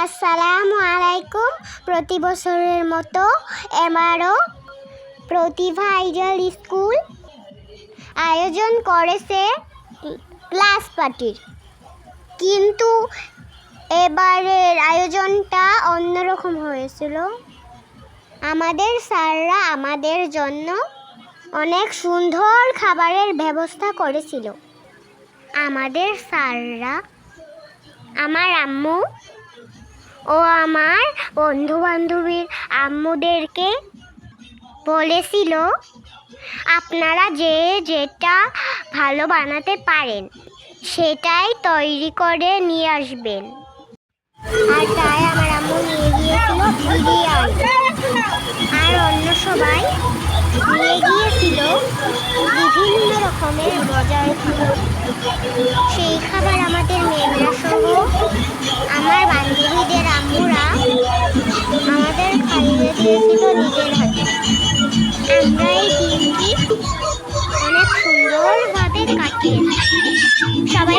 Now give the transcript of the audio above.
আসসালামু আলাইকুম। প্রতি বছরের মতো এবারও প্রতিভা আইডল স্কুল আয়োজন করেছে ক্লাস পার্টির, কিন্তু এবারের আয়োজনটা অন্যরকম হয়েছিল। আমাদের স্যাররা আমাদের জন্য অনেক সুন্দর খাবারের ব্যবস্থা করেছিল। আমাদের স্যাররা আমার আম্মু ও আমার বন্ধু বান্ধবীর আম্মুদেরকে বলেছিল, আপনারা যে যেটা ভালো বানাতে পারেন সেটাই তৈরি করে নিয়ে আসবেন। আর তাই আমার আম্মু নিয়ে গিয়েছিল বিরিয়ানি, আর অন্য সবাই নিয়ে গিয়েছিল বিভিন্ন রকমের মজার খাবার। সেই খাবার আমাদের মেয়েরা সহ আমার বান্ধবীদের আম্মুরা আমাদের খাইয়ে দিয়েছিল নিজের হাতে। আমরা এই দিনটি অনেক সুন্দরভাবে কাটিয়েছি। সবাই